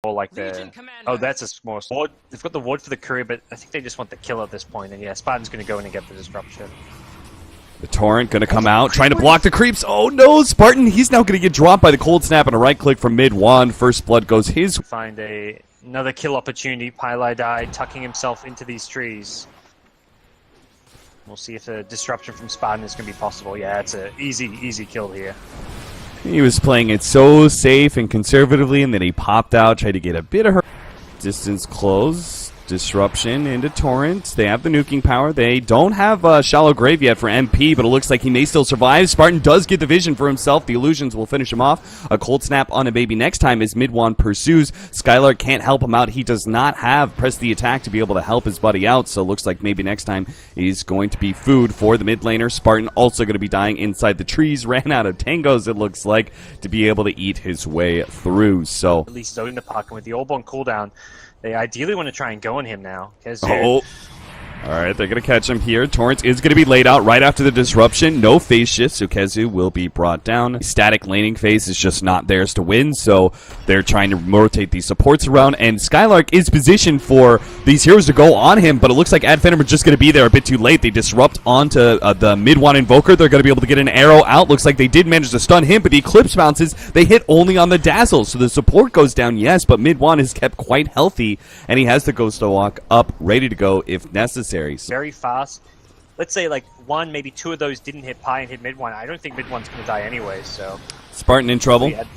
Or like the... Oh, that's a small ward. They've got the ward for the courier, but I think they just want the kill at this point. And yeah, Spartan's going to go in and get the disruption. The torrent going to come out, trying to block the creeps. Oh no, Spartan, he's now going to get dropped by the cold snap and a right click from MidOne. First blood goes his. Find another kill opportunity. PIELIEDie tucking himself into these trees. We'll see if the disruption from Spartan is going to be possible. Yeah, it's an easy kill here. He was playing it so safe and conservatively, and then he popped out, tried to get a bit of her distance close. Disruption into Torrent. They have the nuking power. They don't have Shallow Grave yet for MP, but it looks like he may still survive. Spartan does get the vision for himself. The illusions will finish him off. A cold snap on a baby next time as MidOne pursues. Skylark can't help him out. He does not have press the attack to be able to help his buddy out, so it looks like maybe next time he's going to be food for the mid laner. Spartan also going to be dying inside the trees. Ran out of tangos, it looks like, to be able to eat his way through. So at least zoning the puck, and with the Orb on cooldown, they ideally want to try and go on him now. Oh. Alright, they're going to catch him here. Torrent is going to be laid out right after the disruption. No phase shift, so KheZu will be brought down. Static laning phase is just not theirs to win, so they're trying to rotate these supports around. And Skylark is positioned for these heroes to go on him, but it looks like Finem are just going to be there a bit too late. They disrupt onto the MidOne Invoker. They're going to be able to get an arrow out. Looks like they did manage to stun him, but the Eclipse bounces. They hit only on the Dazzle, so the support goes down, yes, but MidOne is kept quite healthy, and he has the Ghost to walk up, ready to go if necessary. Very fast. Let's say like one, maybe two of those didn't hit Pi and hit MidOne. I don't think MidOne's going to die anyway, so... Spartan in trouble. Yep.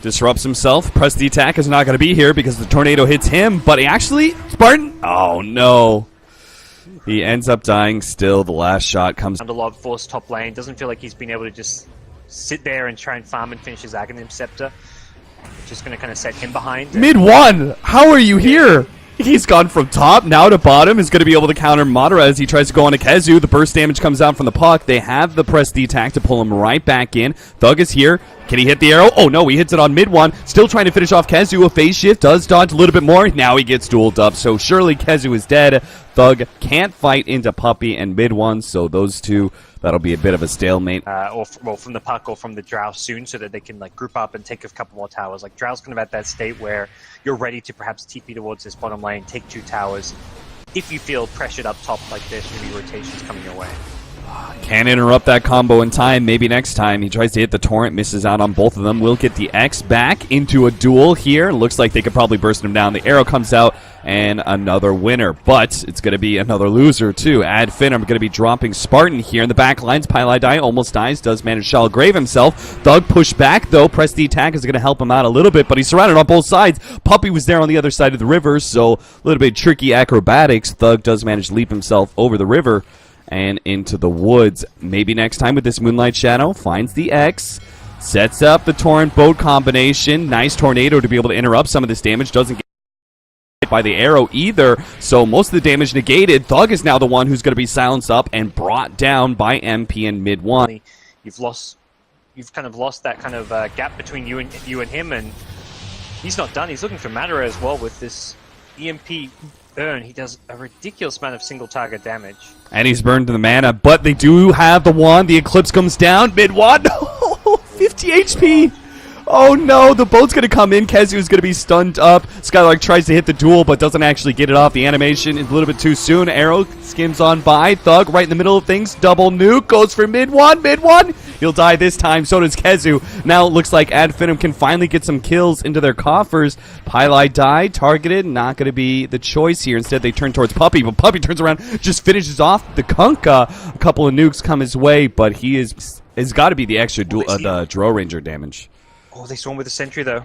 Disrupts himself. Press the attack is not going to be here because the tornado hits him, but he actually... Spartan... Oh, no. He ends up dying still. The last shot comes... Under log force top lane. Doesn't feel like he's been able to just sit there and try and farm and finish his Aghanim Scepter. Just going to kind of set him behind. MidOne! How are you here? He's gone from top now to bottom. Is going to be able to counter Madara as he tries to go on to KheZu. The burst damage comes out from the puck. They have the press the attack to pull him right back in. Thug is here. Can he hit the arrow? Oh no, he hits it on MidOne. Still trying to finish off KheZu. A phase shift does dodge a little bit more. Now he gets dueled up. So surely KheZu is dead. Thug can't fight into Puppey and MidOne. So those two, that'll be a bit of a stalemate. Well, from the puck or from the Drow soon, so that they can like group up and take a couple more towers. Like Drow's kind of at that state where you're ready to perhaps TP towards this bottom lane, take 2 towers. If you feel pressured up top like this, maybe rotations coming your way. Can't interrupt that combo in time. Maybe next time. He tries to hit the torrent, misses out on both of them. Will get the X back into a duel here. Looks like they could probably burst him down. The arrow comes out, and another winner. But it's going to be another loser, too. Finem going to be dropping Spartan here in the back lines. PIELIDie almost dies. Does manage to Shallow Grave himself. Thug push back, though. Press the attack is going to help him out a little bit, but he's surrounded on both sides. Puppey was there on the other side of the river, so a little bit tricky acrobatics. Thug does manage to leap himself over the river and into the woods. Maybe next time with this Moonlight Shadow. Finds the X. Sets up the Torrent boat combination. Nice tornado to be able to interrupt some of this damage. Doesn't get hit by the arrow either. So most of the damage negated. Thug is now the one who's going to be silenced up and brought down by MP and MidOne. You've kind of lost that kind of gap between you and him, and he's not done. He's looking for Madara as well with this EMP burn. He does a ridiculous amount of single target damage. And he's burned to the mana, but they do have the wand. The Eclipse comes down. MidOne, 50 HP. Oh no, the boat's going to come in. KheZu is going to be stunned up. Skylark tries to hit the duel, but doesn't actually get it off. The animation is a little bit too soon. Arrow skims on by. Thug right in the middle of things. Double nuke goes for MidOne. MidOne, he'll die this time. So does KheZu. Now it looks like Finem can finally get some kills into their coffers. PIELIDie targeted. Not going to be the choice here. Instead, they turn towards Puppey, but Puppey turns around, just finishes off the Kunkka. A couple of nukes come his way, but he is... It's got to be the extra the Drow Ranger damage. Oh, they swarm with a sentry, though.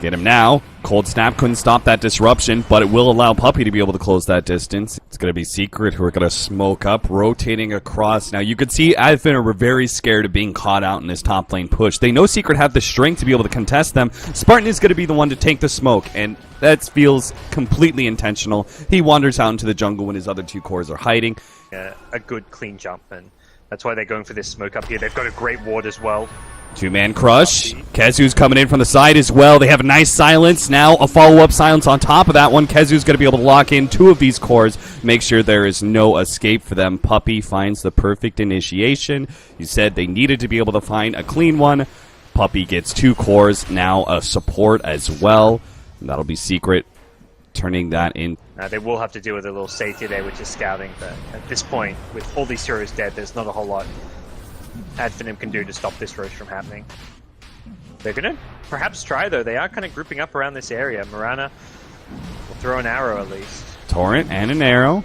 Get him now. Cold Snap couldn't stop that disruption, but it will allow Puppey to be able to close that distance. It's going to be Secret who are going to smoke up, rotating across. Now, you could see Finem were very scared of being caught out in this top lane push. They know Secret have the strength to be able to contest them. Spartan is going to be the one to take the smoke, and that feels completely intentional. He wanders out into the jungle when his other 2 cores are hiding. A good, clean jump, and that's why they're going for this smoke up here. They've got a great ward as well. 2-man crush. KheZu's coming in from the side as well. They have a nice silence. Now a follow-up silence on top of that one. KheZu's going to be able to lock in 2 of these cores. Make sure there is no escape for them. Puppey finds the perfect initiation. You said they needed to be able to find a clean one. Puppey gets 2 cores, now a support as well. And that'll be Secret, turning that in. They will have to deal with a little safety there, which is scouting, but at this point, with all these heroes dead, there's not a whole lot Finem can do to stop this Roche from happening. They're going to perhaps try, though. They are kind of grouping up around this area. Marana will throw an arrow at least. Torrent and an arrow.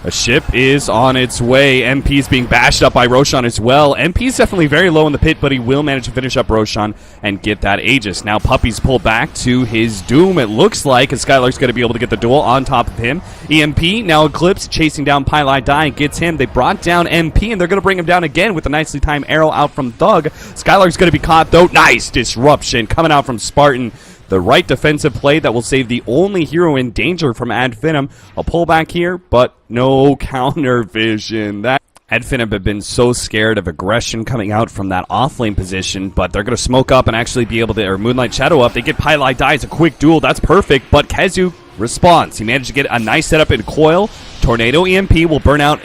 A ship is on its way. MP's being bashed up by Roshan as well. MP's definitely very low in the pit, but he will manage to finish up Roshan and get that Aegis. Now Puppey's pulled back to his doom, it looks like, and Skylark's going to be able to get the duel on top of him. EMP, now Eclipse, chasing down PIELIEDIE, gets him. They brought down MP, and they're going to bring him down again with a nicely timed arrow out from Thug. Skylark's going to be caught, though. Nice disruption coming out from Spartan. The right defensive play that will save the only hero in danger from Finem. A pullback here, but no counter vision. That Finem have been so scared of aggression coming out from that offlane position, but they're going to smoke up and actually be able to, or Moonlight Shadow up. They get PIELIEDIE. It's a quick duel. That's perfect, but KheZu responds. He managed to get a nice setup in Coil. Tornado EMP will burn out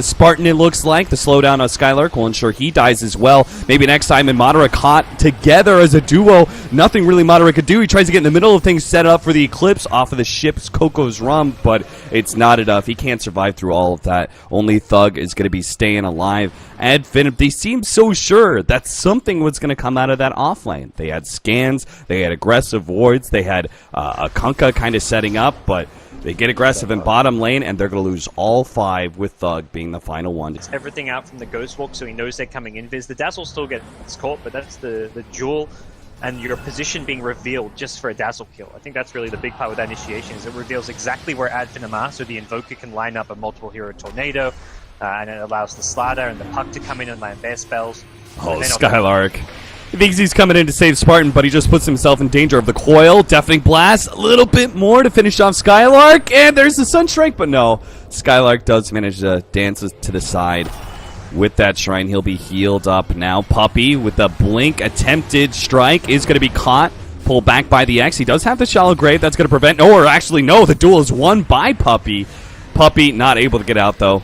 Spartan, it looks like. The slowdown of Skylark will ensure he dies as well. Maybe next time, and Madara caught together as a duo. Nothing really Madara could do. He tries to get in the middle of things, set up for the Eclipse off of the ship's Coco's Rum, but it's not enough. He can't survive through all of that. Only Thug is going to be staying alive. Finem, they seemed so sure that something was going to come out of that offlane. They had scans, they had aggressive wards, they had a Kunkka kind of setting up, but they get aggressive in bottom lane, and they're going to lose all 5 with Thug being the final one. It's everything out from the Ghost Walk, so he knows they're coming in. Viz, the Dazzle still gets caught, but that's the jewel and your position being revealed just for a Dazzle kill. I think that's really the big part with that initiation, is it reveals exactly where Finem are, so the Invoker can line up a multiple hero tornado, and it allows the Slider and the Puck to come in and land their spells. Oh, Skylark. He thinks he's coming in to save Spartan, but he just puts himself in danger of the Coil. Deafening Blast, a little bit more to finish off Skylark, and there's the Sunstrike, but no. Skylark does manage to dance to the side. With that Shrine, he'll be healed up now. Puppey with the Blink attempted strike is going to be caught. Pulled back by the X. He does have the Shallow Grave. That's going to prevent... or actually, no, the duel is won by Puppey. Puppey not able to get out, though.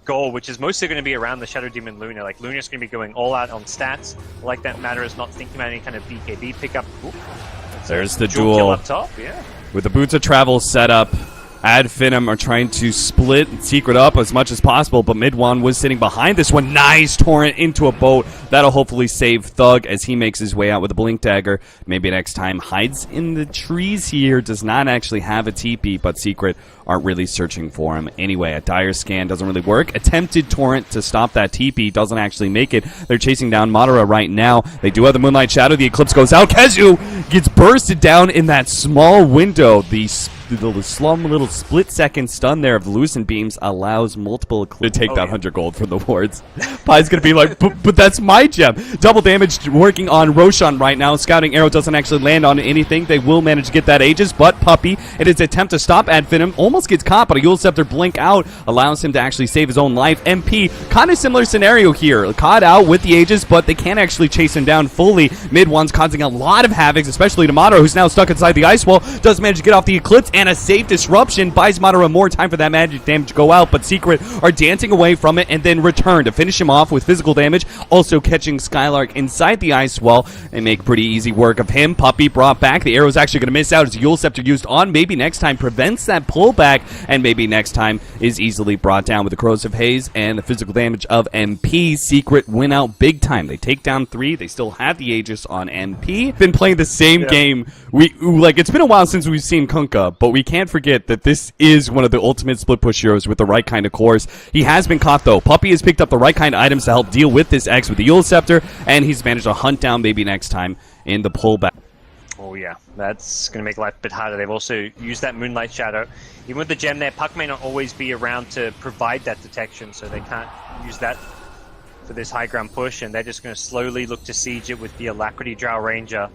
Goal, which is mostly going to be around the Shadow Demon Luna. Like, Luna's going to be going all out on stats. Like that Madara's not thinking about any kind of BKB pickup. Ooh, there's the duel. Up top, yeah. With the Boots of Travel set up, Finem are trying to split Secret up as much as possible, but MidOne was sitting behind this one. Nice torrent into a boat. That'll hopefully save Thug as he makes his way out with a Blink Dagger. Maybe next time hides in the trees here. Does not actually have a TP, but Secret aren't really searching for him. Anyway, a Dire Scan doesn't really work. Attempted torrent to stop that TP. Doesn't actually make it. They're chasing down Madara right now. They do have the Moonlight Shadow. The Eclipse goes out. KheZu gets bursted down in that small window. The slum little split-second stun there of the Lucent Beams allows multiple to take that 100 gold from the wards. Pie's going to be like, but that's my gem. Double damage working on Roshan right now. Scouting Arrow doesn't actually land on anything. They will manage to get that Aegis, but Puppey, in his attempt to stop Finem, almost gets caught, but a Eul Scepter blink out allows him to actually save his own life. MP, kind of similar scenario here. Caught out with the Aegis, but they can't actually chase him down fully. MidOne's causing a lot of havoc, especially to Madara, who's now stuck inside the ice wall. Does manage to get off the Eclipse, and a safe disruption buys Madara more time for that magic damage to go out, but Secret are dancing away from it and then return to finish him off with physical damage, also catching Skylark inside the ice wall and make pretty easy work of him. Puppey brought back. The arrow's actually going to miss out as Eul Scepter used on. Maybe next time prevents that pullback, and maybe next time is easily brought down with the Corrosive Haze and the physical damage of MP. Secret win out big time. They take down 3. They still have the Aegis on MP. Been playing the same game. It's been a while since we've seen Kunkka, but we can't forget that this is one of the ultimate split push heroes with the right kind of cores. He has been caught, though. Puppey has picked up the right kind of items to help deal with this X with the Eul Scepter, and he's managed to hunt down maybe next time in the pullback. Oh yeah, that's going to make life a bit harder. They've also used that Moonlight Shadow. Even with the gem there, Puck may not always be around to provide that detection, so they can't use that for this high ground push, and they're just going to slowly look to siege it with the Alacrity Drow Ranger.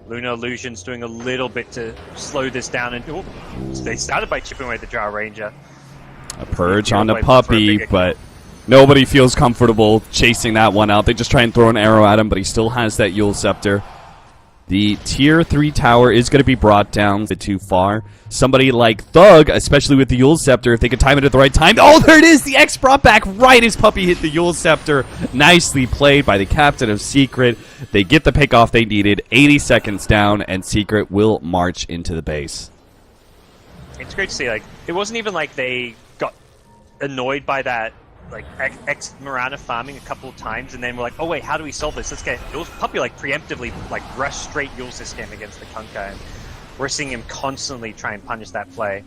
Lunar Illusion's doing a little bit to slow this down, and they started by chipping away the Drow Ranger. A purge on the Puppey, but nobody feels comfortable chasing that one out. They just try and throw an arrow at him, but he still has that Eul Scepter. The tier 3 tower is going to be brought down a bit too far. Somebody like Thug, especially with the Yule Scepter, if they could time it at the right time. Oh, there it is! The X brought back right as Puppey hit the Yule Scepter. Nicely played by the captain of Secret. They get the pick off they needed. 80 seconds down, and Secret will march into the base. It's great to see. Like, it wasn't even like they got annoyed by that, like X Mirana farming a couple of times, and then we're like, oh wait, how do we solve this? Let's get Puppey like preemptively like rush straight Yule system against the Kunkka, and we're seeing him constantly try and punish that play.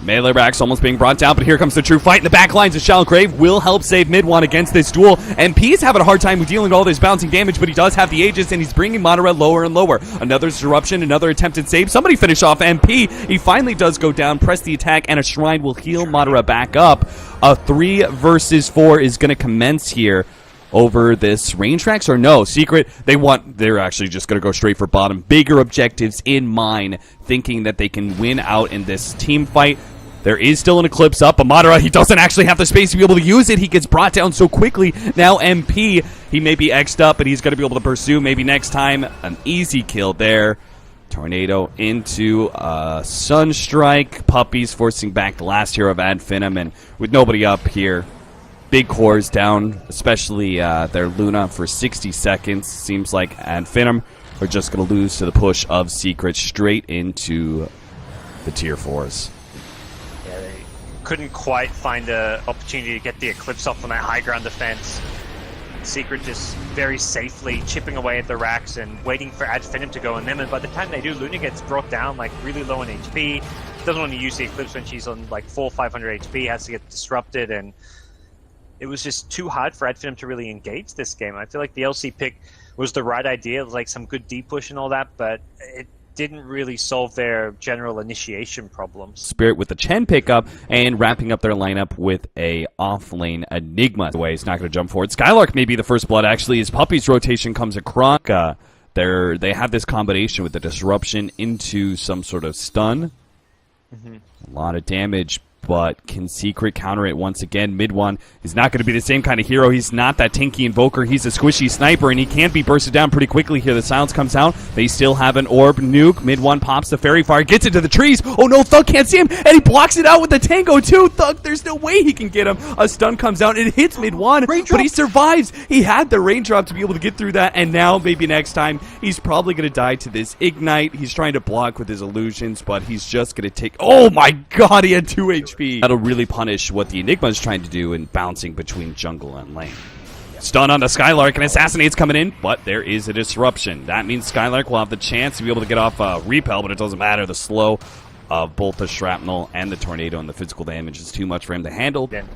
Melee Rack's almost being brought down, but here comes the true fight in the back lines. Shallow Grave will help save MidOne against this duel. MP is having a hard time with dealing with all this bouncing damage, but he does have the Aegis, and he's bringing Madara lower and lower. Another disruption, another attempted save. Somebody finish off MP. He finally does go down, press the attack, and a Shrine will heal Madara back up. A 3 versus 4 is going to commence here over this range tracks, or no? Secret, they're actually just going to go straight for bottom. Bigger objectives in mind, thinking that they can win out in this team fight. There is still an Eclipse up, but Madara, he doesn't actually have the space to be able to use it. He gets brought down so quickly. Now MP, he may be X'd up, but he's going to be able to pursue. Maybe next time, an easy kill there. Tornado into Sunstrike. Puppey's forcing back the last hero of Finem, and with nobody up here, big cores down, especially their Luna for 60 seconds. Seems like Finem are just going to lose to the push of Secret straight into the tier 4s. Yeah, they couldn't quite find an opportunity to get the Eclipse off on that high ground defense. Secret just very safely chipping away at the racks and waiting for Finem to go on them, and by the time they do, Luna gets brought down like really low on HP. Doesn't want to use the Eclipse when she's on like 400-500 HP, has to get disrupted, and it was just too hard for Finem to really engage this game. I feel like the LC pick was the right idea. It was like some good deep push and all that, but it didn't really solve their general initiation problems. Spirit with the Chen pickup and wrapping up their lineup with a off-lane Enigma. The way he's not going to jump forward. Skylark may be the first blood, actually, as Puppey's rotation comes across. They have this combination with the disruption into some sort of stun. A lot of damage, but can Secret counter it once again? MidOne is not going to be the same kind of hero. He's not that tanky invoker. He's a squishy sniper, and he can be bursted down pretty quickly here. The silence comes out. They still have an orb nuke. MidOne pops the fairy fire, gets into the trees. Oh no, Thug can't see him, and he blocks it out with the tango too. Thug, there's no way he can get him. A stun comes out, and it hits MidOne, but he survives. He had the raindrop to be able to get through that, and now maybe next time he's probably going to die to this ignite. He's trying to block with his illusions, but he's just going to take... Oh my god, he had 2 HP. That'll really punish what the Enigma is trying to do in bouncing between jungle and lane. Stun on the Skylark, and Assassinate's coming in, but there is a disruption. That means Skylark will have the chance to be able to get off repel, but it doesn't matter. The slow of both the shrapnel and the tornado and the physical damage is too much for him to handle. Again,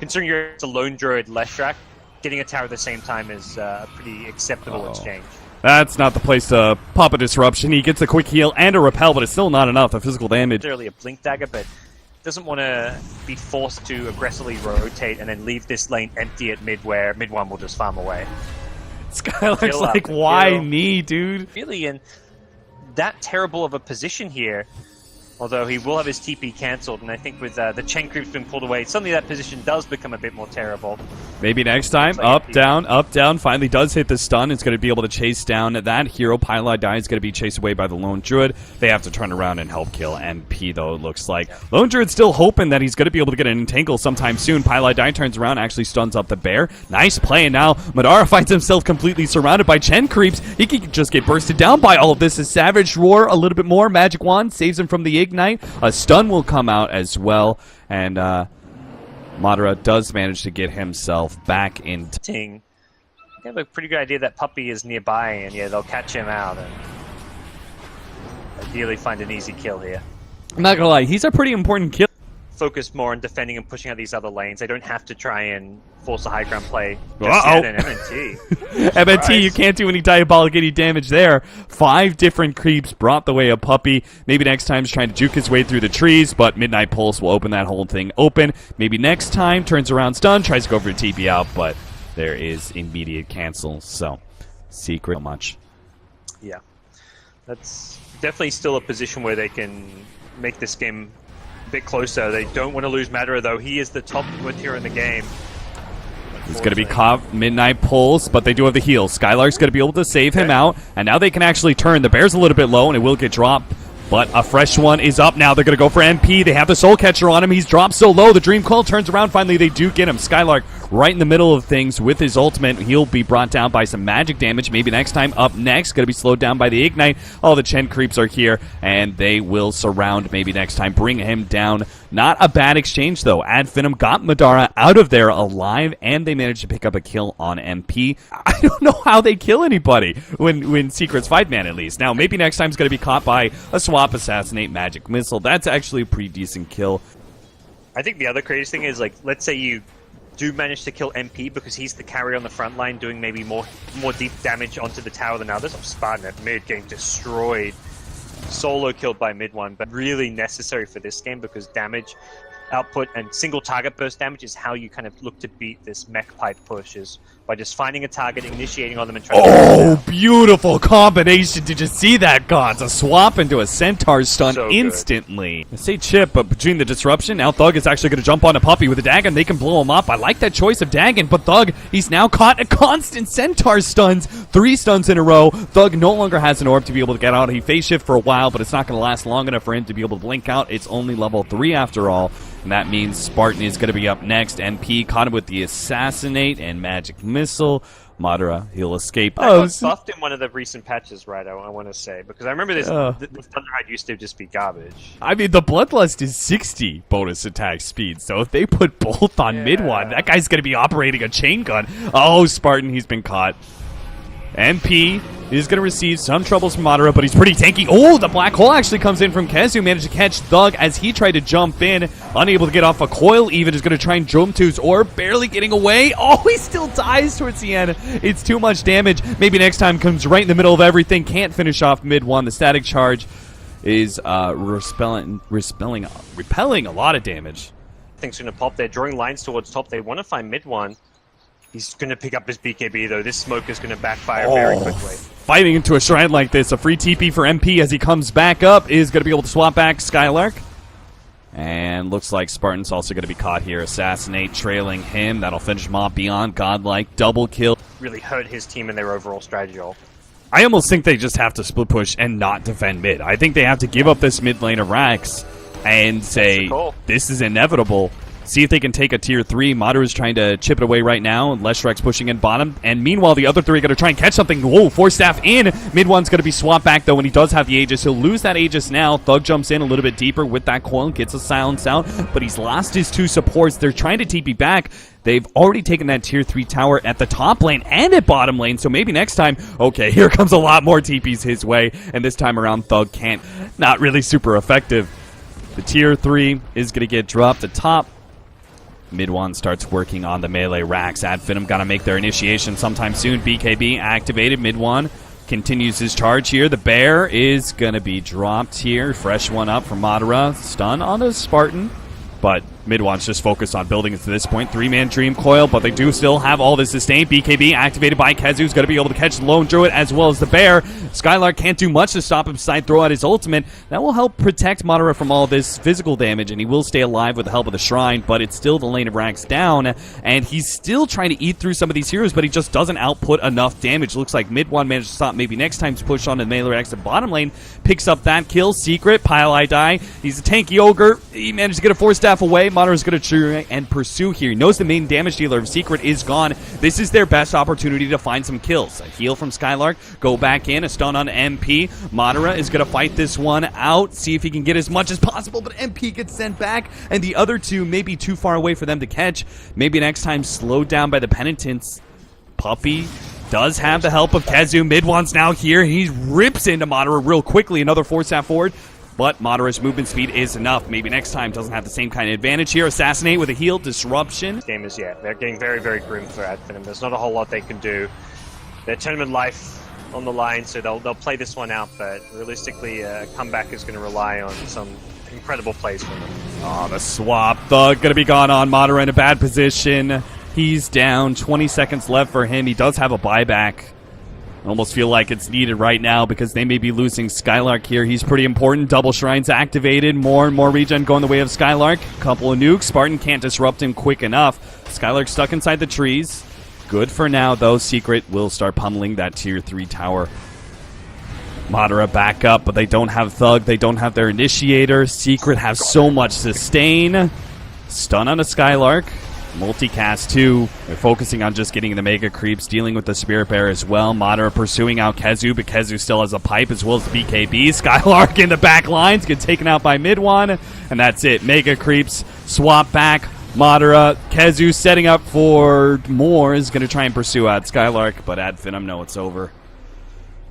considering you're a lone druid Leshrac, getting a tower at the same time is a pretty acceptable exchange. That's not the place to pop a disruption. He gets a quick heal and a repel, but it's still not enough. The physical damage. Clearly a blink dagger, but doesn't want to be forced to aggressively rotate and then leave this lane empty at mid, where MidOne will just farm away. Skylark's like, why me, dude? Really in that terrible of a position here. Although he will have his TP cancelled, and I think with the Chen creeps being pulled away, suddenly that position does become a bit more terrible. Maybe next time, up, down, finally does hit the stun. It's going to be able to chase down that hero. PIELIEDIE is going to be chased away by the Lone Druid. They have to turn around and help kill MP, though, it looks like. Yeah. Lone Druid's still hoping that he's going to be able to get an entangle sometime soon. PIELIEDIE turns around, actually stuns up the bear. Nice play, and now Madara finds himself completely surrounded by Chen creeps. He can just get bursted down by all of this. A Savage Roar, a little bit more. Magic Wand saves him from the ignite. A stun will come out as well, and Madara does manage to get himself back in. They have a pretty good idea that Puppey is nearby, and yeah, they'll catch him out and ideally find an easy kill here. I'm not gonna lie, he's a pretty important kill. Focus more on defending and pushing out these other lanes. They don't have to try and force a high ground play. MNT. MNT, you can't do any diabolic damage there. 5 different creeps brought the way of Puppey. Maybe next time he's trying to juke his way through the trees, but Midnight Pulse will open that whole thing open. Maybe next time, turns around stun, tries to go for a TP out, but there is immediate cancel, so Secret much. Yeah. That's definitely still a position where they can make this game bit closer. They don't want to lose Madara, though. He is the top hero in the game. He's going to be caught Midnight Pulse, but they do have the heal. Skylark's going to be able to save him out, and now they can actually turn. The Bear's a little bit low, and it will get dropped. But a fresh one is up now. They're going to go for MP. They have the Soul Catcher on him. He's dropped so low. The Dream Coil turns around. Finally, they do get him. Skylark right in the middle of things with his ultimate. He'll be brought down by some magic damage. Maybe next time. Up next, going to be slowed down by the Ignite. All the Chen creeps are here, and they will surround maybe next time. Bring him down. Not a bad exchange, though. Finem got Madara out of there alive, and they managed to pick up a kill on MP. I don't know how they kill anybody when Secret's 5-man, at least. Now, maybe next time's going to be caught by a swap, assassinate, magic missile. That's actually a pretty decent kill. I think the other crazy thing is, like, let's say you do manage to kill MP because he's the carry on the front line, doing maybe more deep damage onto the tower than others. Spartan at mid getting destroyed. Solo killed by MidOne, but really necessary for this game because damage output and single target burst damage is how you kind of look to beat this mech pipe push, is by just finding a target, initiating on them, and trying to Oh, beautiful combination. Did you see that, Gods? A swap into a Centaur stun So instantly. I say Chip, but between the disruption, now Thug is actually going to jump onto Puppey with a Dagon. They can blow him up. I like that choice of Dagon, but Thug, he's now caught a constant Centaur stuns. 3 stuns in a row. Thug no longer has an orb to be able to get out. He phase shift for a while, but it's not going to last long enough for him to be able to blink out. It's only level 3 after all. And that means Spartan is going to be up next. MP caught him with the Assassinate and Magic Missile. Madara, he'll escape. Got buffed in one of the recent patches, right? I want to say, because I remember this Thunderhide used to just be garbage. I mean, the Bloodlust is 60 bonus attack speed, so if they put both on MidOne, that guy's going to be operating a chain gun. Oh, Spartan, he's been caught. MP is going to receive some troubles from Madara, but he's pretty tanky. Oh, the black hole actually comes in from KheZu. Managed to catch Thug as he tried to jump in. Unable to get off a coil even. Is going to try and jump to his orb. Barely getting away. Oh, he still dies towards the end. It's too much damage. Maybe next time comes right in the middle of everything. Can't finish off MidOne. The static charge is repelling a lot of damage. Things going to pop. They're drawing lines towards top. They want to find MidOne. He's going to pick up his BKB, though. This smoke is going to backfire very quickly. Fighting into a shrine like this, a free TP for MP as he comes back up is going to be able to swap back Skylark. And looks like Spartan's also going to be caught here. Assassinate, trailing him. That'll finish him off beyond Godlike. Double kill. Really hurt his team and their overall strategy. I almost think they just have to split push and not defend mid. I think they have to give up this mid lane of Rax and say, this is inevitable. See if they can take a tier 3. Madara's trying to chip it away right now. Leshrek's pushing in bottom. And meanwhile, the other 3 are going to try and catch something. Whoa, Force Staff in. MidOne's going to be swapped back, though, when he does have the Aegis. He'll lose that Aegis now. Thug jumps in a little bit deeper with that coil. Gets a silence out. But he's lost his 2 supports. They're trying to TP back. They've already taken that tier 3 tower at the top lane and at bottom lane. So maybe next time, okay, here comes a lot more TPs his way. And this time around, Thug can't. Not really super effective. The tier 3 is going to get dropped at top. MidOne starts working on the melee racks. Finem got to make their initiation sometime soon. BKB activated. MidOne continues his charge here. The bear is going to be dropped here. Fresh one up from Madara. Stun on the Spartan. But MidOne's just focused on building it to this point. 3-man Dream Coil, but they do still have all this sustain. BKB activated by KheZu. Who's going to be able to catch Lone Druid as well as the bear. Skylark can't do much to stop him. Side throw out his ultimate. That will help protect Madara from all this physical damage, and he will stay alive with the help of the Shrine, but it's still the lane of Rax down, and he's still trying to eat through some of these heroes, but he just doesn't output enough damage. Looks like MidOne managed to stop maybe next time's push on the melee Rax at bottom lane. Picks up that kill. Secret, PIELIEDie. He's a tanky ogre. He managed to get a Force Staff away. Madara's going to try and pursue here. He knows the main damage dealer of Secret is gone. This is their best opportunity to find some kills. A heal from Skylark. Go back in. A stun on MP. Madara is going to fight this one out. See if he can get as much as possible, but MP gets sent back, and the other 2 may be too far away for them to catch. Maybe next time slowed down by the penitents. Puppey does have the help of KheZu. MidOne's now here. He rips into Madara real quickly. Another Force Staff forward. But Madara's movement speed is enough. Maybe next time doesn't have the same kind of advantage here. Assassinate with a heal. Disruption. This game is, they're getting very, very grim for Finem. There's not a whole lot they can do. Their tournament life on the line, so they'll play this one out, but realistically, a comeback is going to rely on some incredible plays from them. Oh, the swap. Thug going to be gone on. Madara in a bad position. He's down. 20 seconds left for him. He does have a buyback. I almost feel like it's needed right now because they may be losing Skylark here. He's pretty important. Double Shrines activated. More and more regen going the way of Skylark. Couple of nukes. Spartan can't disrupt him quick enough. Skylark stuck inside the trees. Good for now, though. Secret will start pummeling that tier 3 tower. Madara back up, but they don't have Thug. They don't have their initiator. Secret has so much sustain. Stun on a Skylark. Multicast too. They're focusing on just getting the mega creeps, dealing with the Spirit Bear as well. Madara pursuing out KheZu, but KheZu still has a pipe as well as the BKB. Skylark in the back lines, get taken out by MidOne, and that's it. Mega creeps, swap back. Madara, KheZu setting up for more, is going to try and pursue out Skylark, but at Finem, no, it's over.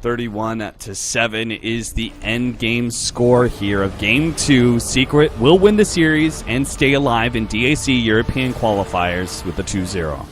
31-7 is the end game score here of Game 2. Secret will win the series and stay alive in DAC European qualifiers with the 2-0.